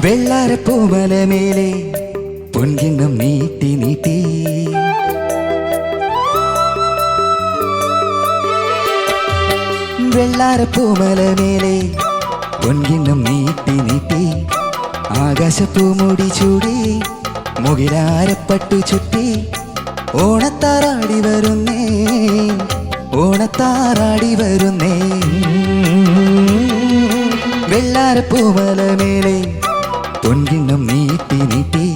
വെള്ളാരപ്പൂമലമേലെ പൊൻകിണ്ണം നീട്ടി നീട്ടി വെള്ളാരപ്പൂമലമേലെ പൊൻകിണ്ണം നീട്ടി നീട്ടി ആകാശപ്പൂമുടി ചൂടി മുകിലാരപ്പട്ടു ചുറ്റി ഓണത്താറാടി വരുന്നേ ഓണത്താറാടി വരുന്നേ വെള്ളാരപ്പൂമലമേലെ പൊൻകിണ്ണം നീട്ടി നീട്ടി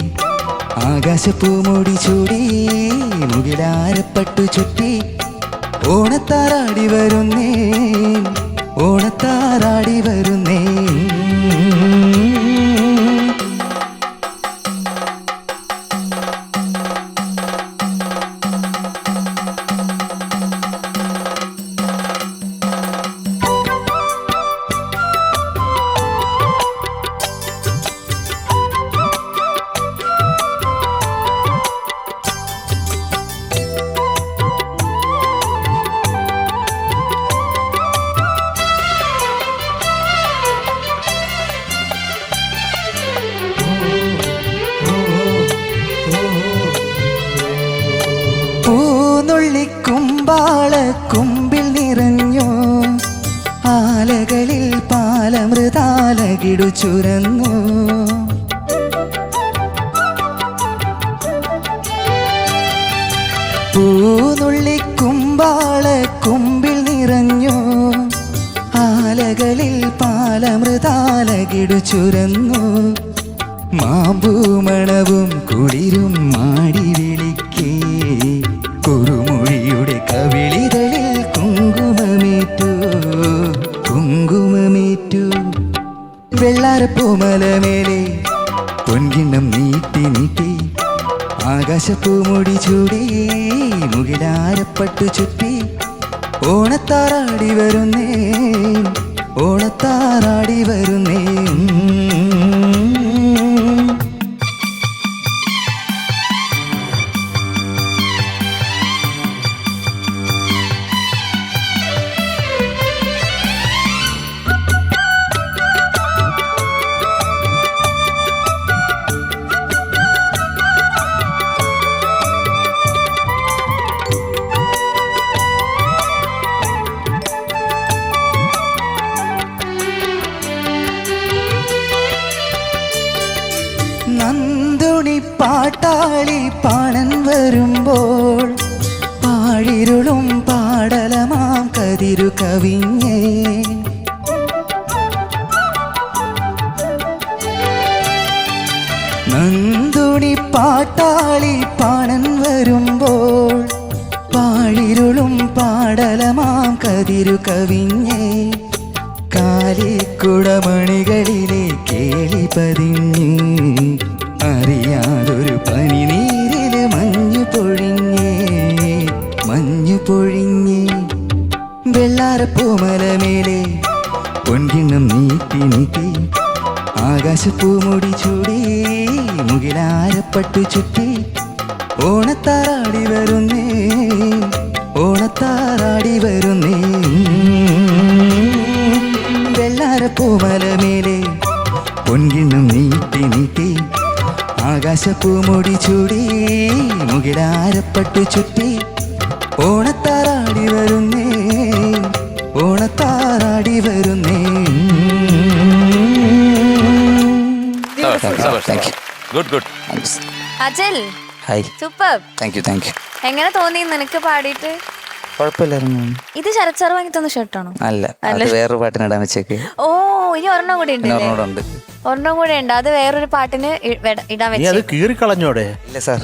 ആകാശപ്പൂമുടി ചൂടി മുകിലാരപ്പട്ടു ചുറ്റി ഓണത്താറാടി വരുന്നേ ഓണത്താറാടി വരുന്നേ കുമ്പിൾ നിറഞ്ഞു ആലകളിൽ പാലമൃതാലകിടു ചുരന്നു കുമ്പിൾ നിറഞ്ഞു ആലകളിൽ പാലമൃതാലകിടു ചുരന്നു മാമ്പൂമണവും കുളിരും മാടി വിളിക്കേ കുറുമൊഴിയുടെ കവിളിതളിൽ കുങ്കുമമേറ്റു വെള്ളാരപ്പൂമലമേലെ പൊൻകിണ്ണം നീട്ടി നീട്ടി ആകാശപ്പൂമുടി ചൂടി മുകിലാരപ്പട്ടു ചുറ്റി ഓണത്താറാടി വരുന്നേ ഓണത്താറാടി വരുന്നേ നന്ദുണി പാട്ടാളി പാണൻ വരുമ്പോൾ പാഴിരുളും പാടലമാം കതിരു കവിഞ്ഞേ നന്ദുണി പാട്ടാളി പാണൻ വരുമ്പോൾ പാഴിരുളും പാടലമാം കതിരു കവിഞ്ഞേ കാലിക്കുടമണികളിലെ കേളി പതിഞ്ഞ് അറിയാതൊരു പനിനീരില് മഞ്ഞു പൊഴിഞ്ഞ് വെള്ളാരപ്പൂമലമേലെ പൊൻകിണ്ണം നീട്ടി നീട്ടി ആകാശപ്പൂമുടി ചൂടി മുകിലാരപ്പട്ടു ചുറ്റി ഓണത്താറാടി വരുന്നേ ഓണത്താറാടി വരുന്നേ വെള്ളാരപ്പൂമലമേലെ പൊൻകിണ്ണം നീട്ടി നീട്ടി ആകാശപ്പൂമുടി ചൂടി മുകിലാരപ്പട്ടു ചുറ്റി ഓണത്താറാടി വരുന്നേ ഓണത്താറാടി വരുന്നേ അജൽ സൂപ്പർ. എങ്ങനെ തോന്നി നിനക്ക് പാടിയിട്ട്? കുഴപ്പമില്ലായിരുന്നു. ഇത് ശരത് സാർ വാങ്ങി തന്ന ഷർട്ടാണോ? അല്ല, വേറൊരു പാട്ടിനിടാൻ വെച്ചേക്ക്. ഓ, ഇനി ഒരെണ്ണം കൂടി ഉണ്ട്. ഒരെണ്ണം കൂടെ ഉണ്ട്. അത് വേറൊരു പാട്ടിന് ഇടാൻ വെച്ചോടെ? ഇല്ല സാർ,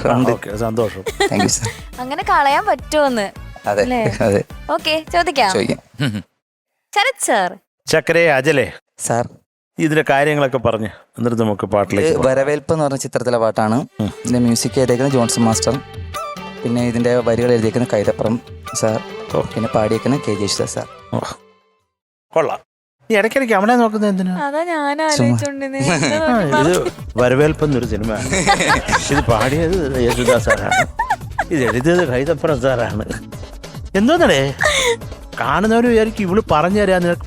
സന്തോഷം. അങ്ങനെ കളയാൻ പറ്റുമോന്ന്? ഓക്കെ, ചോദിക്കാം. ശരത് സാർ. ചക്കരേ അജലേ സാർ, ഇതിന്റെ കാര്യങ്ങളൊക്കെ പറഞ്ഞു എന്നിട്ട് നമുക്ക് പാട്ടിലേക്ക്. വരവേൽപ്പ് എന്ന് പറഞ്ഞ ചിത്രത്തിലെ പാട്ടാണ്. ഇതിന്റെ മ്യൂസിക് ചെയ്തേക്കുന്നത് ജോൺസൺ മാസ്റ്റർ, പിന്നെ ഇതിന്റെ വരികൾ എഴുതിയേക്കുന്ന കൈതപ്പുറം സാർ, പിന്നെ പാടിയേക്കുന്ന കെ ജേശുദാസ് സാർ. കൊള്ളാം. ഈ ഇടയ്ക്കിടയ്ക്ക് അവനെ നോക്കുന്നത് എന്തിനാ? അതാ ഞാൻ ആലോചിച്ചോണ്ടിരുന്നേ. ഇത് വരവേൽപ്പെന്നൊരു സിനിമയാണ്. ഇത് പാടിയത് യേശുദാസ് സാറാണ്, ഇത് എഴുതിയത് കൈതപ്പുറം സാറാണ്. എന്തോന്നടേ കാണുന്നവര് വിചാരിക്കും ഇവള് പറഞ്ഞു തരാ നിനക്ക്.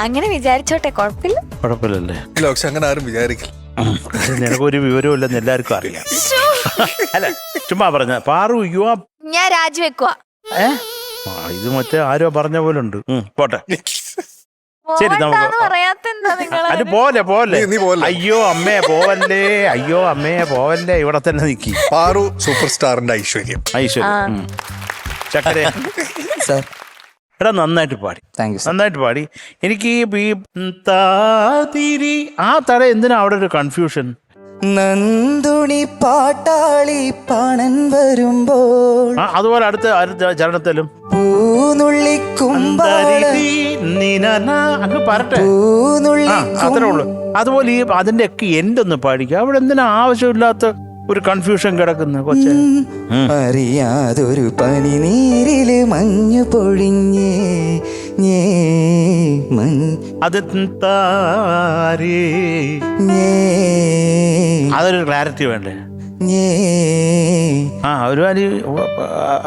അങ്ങനെ വിചാരിച്ചോട്ടെ, കുഴപ്പമില്ല. കുഴപ്പമില്ലല്ലേ? ഇല്ല, പക്ഷെ അങ്ങനെ ആരും വിചാരിക്കില്ല. നിനക്കൊരു വിവരവും ഇല്ലെന്ന് എല്ലാവർക്കും അറിയാം. അല്ല, ചുമ്മാ പറഞ്ഞ പാറു യു ആ. ഞാൻ രാജിവെക്കുക. ഇത് മറ്റേ ആരോ പറഞ്ഞ പോലെ ഉണ്ട്. പോട്ടെ, ശരി, നമുക്ക് പറയാത്തെന്താ നിങ്ങൾ? അത് പോലെ നീ പോലെ. അയ്യോ അമ്മേ പോവല്ലേ, ഇവിടെ തന്നെ നിക്കി. പാറു സൂപ്പർ സ്റ്റാറിന്റെ ഐശ്വര്യം. ഐശ്വര്യം ചക്കര സാർ എടാ, നന്നായിട്ട് പാടി, താങ്ക് യു സാർ. നന്നായിട്ട് പാടി. എനിക്ക് ഈ താതിരി ആ തട എന്തിനാ അവിടെ ഒരു കൺഫ്യൂഷൻ? നന്ദുണി പാട്ടാളി പണൻ വരുമ്പോൾ അതുപോലെ അടുത്ത ചരണത്തിലും അങ്ങ് പറട്ടെ, അത്രേ ഉള്ളു. അതുപോലെ ഈ അതിന്റെ ഒക്കെ എന്റെ ഒന്ന് പാടിക്കുക. അവിടെ എന്തിനാ ആവശ്യമില്ലാത്ത ഒരു കൺഫ്യൂഷൻ കിടക്കുന്നു കൊച്ചെ? അറിയാതൊരു പനി നീരില് മഞ്ഞു പൊഴിഞ്ഞേ അത് അതൊരു ക്ലാരിറ്റി വേണ്ടേ?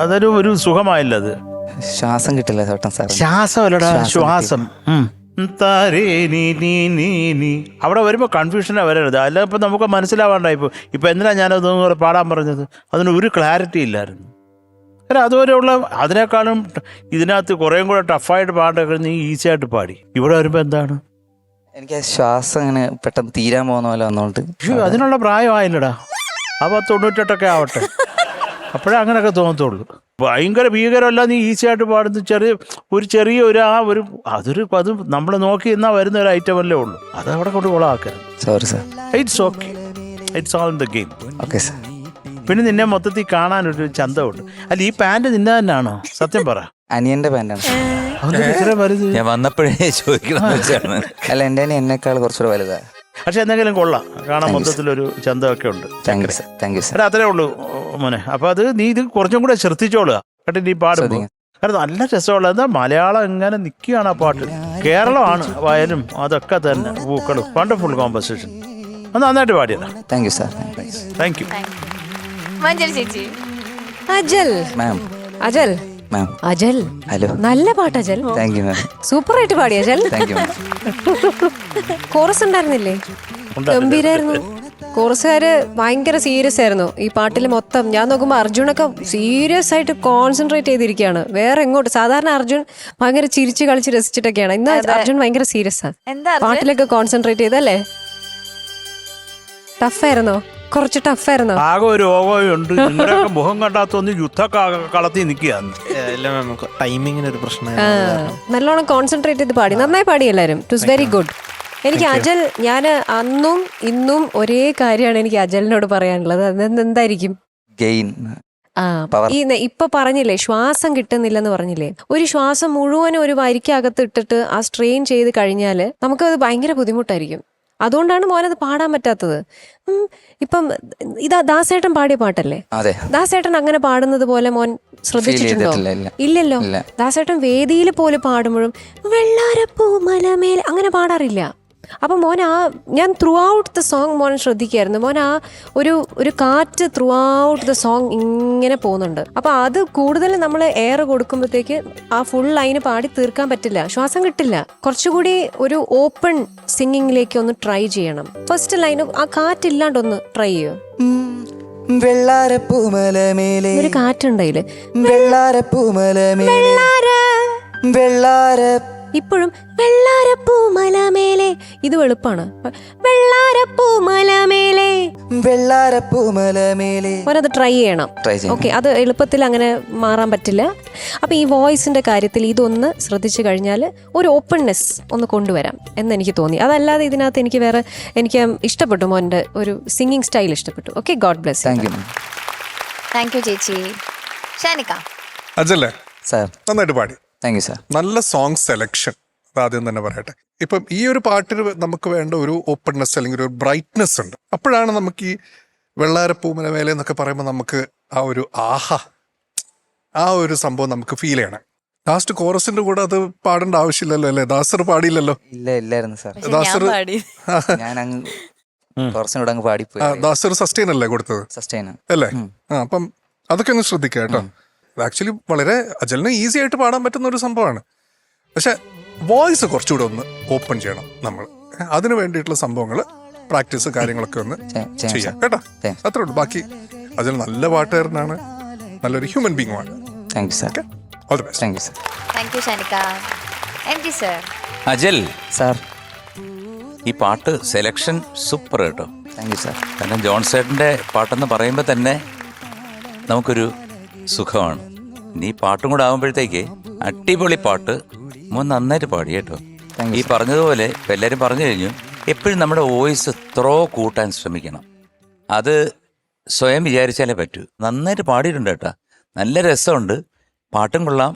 അതൊരു സുഖമായില്ല. അത് ശ്വാസം കിട്ടില്ല ചേട്ടൻ സാർ. ശ്വാസമല്ലടാ, ശ്വാസം. അവിടെ വരുമ്പോ കൺഫ്യൂഷനാ വരരുത്. അല്ല ഇപ്പൊ നമുക്ക് മനസ്സിലാവാണ്ടായി. ഇപ്പൊ എന്തിനാ ഞാനതൊന്നും കൂടെ പാടാൻ പറഞ്ഞത്? അതിന് ഒരു ക്ലാരിറ്റി ഇല്ലായിരുന്നു. കാരണം അതുവരെയുള്ള അതിനേക്കാളും ഇതിനകത്ത് കുറേയും കൂടെ ടഫായിട്ട് പാടൊക്കെ നീ ഈസി ആയിട്ട് പാടി. ഇവിടെ വരുമ്പോ എന്താണ്, എനിക്ക് ശ്വാസം അങ്ങനെ പെട്ടെന്ന് തീരാൻ പോകുന്ന പോലെ വന്നോണ്ട്. അതിനുള്ള പ്രായമായില്ലടാ. അപ്പൊ 98 ആവട്ടെ, അപ്പോഴേ അങ്ങനെയൊക്കെ തോന്നത്തുള്ളൂ. ഭയങ്കര ഭീകരമല്ല, നീ ഈസി ആയിട്ട് പാടുന്ന ചെറിയ അത് നമ്മൾ നോക്കി നിന്നാ വരുന്ന ഒരു ഐറ്റം അല്ലേ ഉള്ളൂ. അത് അവിടെ കൊണ്ട് കൊളാക്കരുത്. Sorry sir. It's okay, it's all in the game. Okay sir. പിന്നെ നിന്നെ മൊത്തത്തിൽ കാണാനൊരു ചന്തമുണ്ട്. അല്ല, ഈ പാന്റ് നിന്നെ തന്നെയാണോ? സത്യം പറ. അനിയന്റെ പാന്റാണ്. ഞാൻ വന്നപ്പോഴേ ചോദിക്കണം. അല്ല, എന്റെ എന്നെക്കാൾ കുറച്ചുകൂടെ വലുതാ. പക്ഷെ എന്തെങ്കിലും കൊള്ളാം, കാണാൻ മൊത്തത്തിലൊരു ചന്തമൊക്കെ ഉണ്ട്. Thank you sir. Thank you sir. അത്രേ ഉള്ളൂ മോനെ. അപ്പൊ അത് നീ ഇത് കുറച്ചും കൂടെ ശ്രദ്ധിച്ചോളുക കേട്ടോ നീ പാടുമ്പോൾ. കാരണം നല്ല രസമുള്ള എന്താ മലയാളം എങ്ങനെ നിൽക്കുകയാണ് ആ പാട്ട്. കേരളമാണ് വയലും അതൊക്കെ തന്നെ പൂക്കളും. Wonderful composition. അത് നന്നായിട്ട് പാടിയതാ. Thank you sir. Thank you. Manjari ചേച്ചി. Ajal ma'am. Ajal ma'am. Ajal hello. നല്ല പാട്ട് Ajal. Thank you ma'am. Super ആയിട്ട് പാടി Ajal. Thank you ma'am. Chorus ഉണ്ടായിരുന്നില്ലേ? ഗംഭീരായിരുന്നു. കോറസുകാര് ഭയങ്കര സീരിയസ് ആയിരുന്നു ഈ പാട്ടിൽ മൊത്തം. ഞാൻ നോക്കുമ്പോ അർജുനൊക്കെ സീരിയസ് ആയിട്ട് കോൺസെൻട്രേറ്റ് ചെയ്തിരിക്കുകയാണ്. വേറെ എങ്ങോട്ട് സാധാരണ അർജുൻ ഭയങ്കര ചിരിച്ച് കളിച്ച് രസിച്ചിട്ടൊക്കെയാണ്. ഇന്ന് അർജുൻ ഭയങ്കര സീരിയസ് ആണ്. പാട്ടിലൊക്കെ കോൺസെൻട്രേറ്റ് ചെയ്തല്ലേ? ടഫായിരുന്നോ? കുറച്ച് ടഫായിരുന്നോ? ആകെ ഒരു ഓകോയുണ്ട്. നിങ്ങളുടെയൊക്കെ മുഖം കണ്ടാത്തൊന്ന് യുദ്ധക്കളത്തി നിൽക്കുകയാണ്. ടൈമിങ്ങിന് ഒരു പ്രശ്നം. നല്ലോണം കോൺസെൻട്രേറ്റ് ചെയ്ത് പാടി. നന്നായി പാടി എല്ലാവരും. It was very good. എനിക്ക് അജൽ, ഞാൻ അന്നും ഇന്നും ഒരേ കാര്യമാണ് എനിക്ക് അജലിനോട് പറയാനുള്ളത്. അതെന്തായിരിക്കും? ഗെയിൻ. ഈ ഇപ്പൊ പറഞ്ഞില്ലേ ശ്വാസം കിട്ടുന്നില്ലെന്ന് പറഞ്ഞില്ലേ? ഒരു ശ്വാസം മുഴുവനും ഒരു വരിക്കകത്ത് ഇട്ടിട്ട് ആ സ്ട്രെയിൻ ചെയ്ത് കഴിഞ്ഞാല് നമുക്കത് ഭയങ്കര ബുദ്ധിമുട്ടായിരിക്കും. അതുകൊണ്ടാണ് മോനത് പാടാൻ പറ്റാത്തത്. ഇപ്പം ഇതാ ദാസേട്ടൻ പാടിയ പാട്ടല്ലേ? ദാസേട്ടൻ അങ്ങനെ പാടുന്നത് പോലെ മോൻ ശ്രദ്ധിച്ചിട്ടുണ്ടോ? ഇല്ലല്ലോ. ദാസേട്ടൻ വേദിയിൽ പോലെ പാടുമ്പോഴും വെള്ളാരപ്പൂ മലമേൽ അങ്ങനെ പാടാറില്ല. അപ്പം മോൻ ഞാൻ ത്രൂ ഔട്ട് ദ സോങ് മോൻ ശ്രദ്ധിക്കായിരുന്നു. മോൻ ഒരു കാറ്റ് ത്രൂ ഔട്ട് ദ സോങ് ഇങ്ങനെ പോകുന്നുണ്ട്. അപ്പം അത് കൂടുതൽ നമ്മൾ എയർ കൊടുക്കുമ്പോഴത്തേക്ക് ആ ഫുൾ ലൈന് പാടി തീർക്കാൻ പറ്റില്ല, ശ്വാസം കിട്ടില്ല. കുറച്ചുകൂടി ഒരു ഓപ്പൺ സിംഗിങ്ങിലേക്ക് ഒന്ന് ട്രൈ ചെയ്യണം. ഫസ്റ്റ് ലൈന് ആ കാറ്റില്ലാണ്ടൊന്ന് ട്രൈ ചെയ്യോ? വെള്ളാരപ്പൂമലമേലെ ഒരു കാറ്റുണ്ടതില്. ഇപ്പോഴും വെള്ളാരപ്പൂമലമേലെ, ഇത് എളുപ്പമാണ്. വെള്ളാരപ്പൂമലമേലെ ഓരത് ട്രൈ ചെയ്യണം. ഓക്കെ, അത് എളുപ്പത്തിൽ അങ്ങനെ മാറാൻ പറ്റില്ല. അപ്പൊ ഈ വോയിസിന്റെ കാര്യത്തിൽ ഇതൊന്ന് ശ്രദ്ധിച്ചു കഴിഞ്ഞാൽ ഒരു ഓപ്പൺനെസ് ഒന്ന് കൊണ്ടുവരാം എന്നെനിക്ക് തോന്നി. അതല്ലാതെ ഇതിനകത്ത് എനിക്ക് ഇഷ്ടപ്പെട്ടു മോൻ്റെ ഒരു സിംഗിങ് സ്റ്റൈൽ ഇഷ്ടപ്പെട്ടു. Okay, God bless. Thank you ചേച്ചി. ഷാനിക്ക. അജല്ലേ സാർ, നന്നായിട്ട് പാടി. Thank you sir. നല്ല സോങ് സെലക്ഷൻ. ആദ്യം തന്നെ പറയട്ടെ, ഇപ്പം ഈ ഒരു പാട്ടിന് നമുക്ക് വേണ്ട ഒരു ഓപ്പൺനെസ് അല്ലെങ്കിൽ ഒരു ബ്രൈറ്റ്നെസ് ഉണ്ട്. അപ്പോഴാണ് നമുക്ക് ഈ വെള്ളാരപ്പൂമല മേലെ എന്നൊക്കെ പറയുമ്പോൾ നമുക്ക് ആ ഒരു ആ ഒരു സംഭവം നമുക്ക് ഫീൽ ചെയ്യണം. ലാസ്റ്റ് കോറസിന്റെ കൂടെ അത് പാടേണ്ട ആവശ്യമില്ലല്ലോ അല്ലേ? ദാസർ പാടിയില്ലല്ലോ. ഇല്ലായിരുന്നു സാർ. ദാസർ ഞാൻ കോറസിനോട് അങ്ങ് പാടിപ്പോയി. ദാസർ സസ്റ്റെയിൻ അല്ലേ കൊടുത്തത്? സസ്റ്റെയിൻ അല്ലേ? അപ്പം അതൊക്കെ ഒന്ന് ശ്രദ്ധിക്കുക കേട്ടോ. ആക്ച്വലി വളരെ അജലിന് ഈസി ആയിട്ട് പാടാൻ പറ്റുന്ന ഒരു സംഭവമാണ്. പക്ഷെ വോയിസ് കുറച്ചുകൂടെ ഒന്ന് ഓപ്പൺ ചെയ്യണം നമ്മൾ. അതിന് വേണ്ടിയിട്ടുള്ള സംഭവങ്ങൾ പ്രാക്ടീസ് കാര്യങ്ങളൊക്കെ ഒന്ന് ചെയ്യാം കേട്ടോ. അത്രേ ഉള്ളൂ. ബാക്കി അതിൽ നല്ല പാട്ടുകാരനാണ്, നല്ലൊരു ഹ്യൂമൻ ബീങ്ങുമാണ്. Thank you sir. All the best. Thank you sir. Thank you Shanikka. MD sir. Ajal, sir ഈ പാട്ട് സെലക്ഷൻ സൂപ്പർ കേട്ടോ. Thank you sir. കാരണം ജോൺസേട്ടൻ്റെ പാട്ടെന്ന് പറയുമ്പോൾ തന്നെ നമുക്കൊരു സുഖമാണ്. ഇനി ഈ പാട്ടും കൂടെ ആകുമ്പോഴത്തേക്ക് അടിപൊളി പാട്ട്. മോൻ നന്നായിട്ട് പാടി കേട്ടോ. ഈ പറഞ്ഞതുപോലെ ഇപ്പം എല്ലാവരും പറഞ്ഞു കഴിഞ്ഞു, എപ്പോഴും നമ്മുടെ വോയിസ് ത്രോ കൂട്ടാൻ ശ്രമിക്കണം. അത് സ്വയം വിചാരിച്ചാലേ പറ്റൂ. നന്നായിട്ട് പാടിയിട്ടുണ്ട് കേട്ടോ, നല്ല രസമുണ്ട്, പാട്ടും കൊള്ളാം,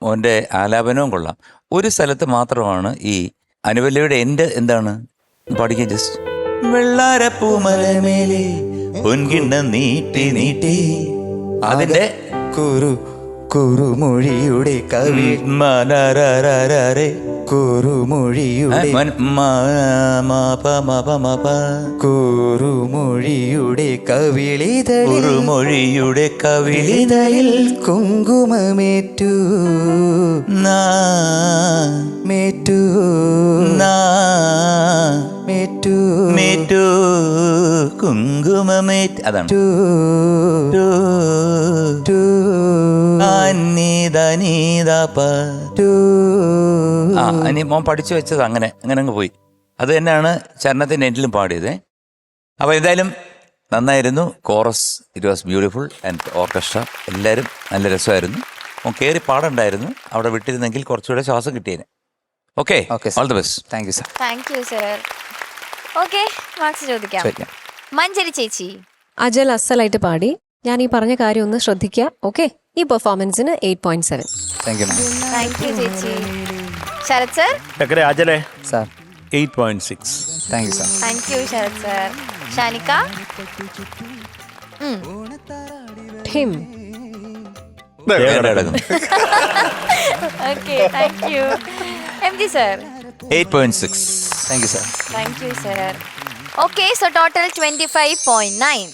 മോൻ്റെ ആലാപനവും കൊള്ളാം. ഒരു സ്ഥലത്ത് മാത്രമാണ് ഈ അനുപല്ലവിയുടെ എൻ്റെ എന്താണ് പാടിക്കാൻ ജസ്റ്റ് വെള്ളാരപ്പൂമലമേലെ പൊൻകിണ്ണ നീട്ടി നീട്ടി അതിൻ്റെ കുറുമൊഴിയുടെ കവി കുറുമൊഴിയുടെ കുറുമൊഴിയുടെ കുറുമൊഴിയുടെ കവിളിതയിൽ കുങ്കുമമേറ്റു മേറ്റു മേറ്റു മേറ്റു കുങ്കുമമേറ്റ് അതാണ് ഇനി മോൻ പഠിച്ചു വെച്ചത് അങ്ങനെ അങ്ങ് പോയി. അത് തന്നെയാണ് ചരണത്തിൻ്റെ എൻഡിലും പാടിയത്. അപ്പോൾ എന്തായാലും നന്നായിരുന്നു. Chorus it was beautiful and orchestra എല്ലാവരും നല്ല രസമായിരുന്നു. മോൻ കയറി പാടണ്ടായിരുന്നു, അവിടെ വിട്ടിരുന്നെങ്കിൽ കുറച്ചുകൂടെ ശ്വാസം കിട്ടിയേനെ. Okay, all the best. Thank you sir. Thank you sir. Okay, marks ചോദിക്കാം. മഞ്ജരി ചേച്ചി. അജൽ അസലായിട്ട് പാടി. ഞാൻ ഈ പറഞ്ഞ കാര്യം ഒന്ന് ശ്രദ്ധിക്കുക. ഓക്കെ, ഈ പെർഫോമൻസിന് 8.7. Thank you ma'am. Thank you ചേച്ചി. ശരത് സർ. എങ്ങനെ അജലേ? Sir 8.6. Thank you sir. Thank you Sharath sir. Shanikka. ഠിം. Okay, thank you. MD sir. 8.6. Thank you sir. Thank you sir. Okay, so total 25.9.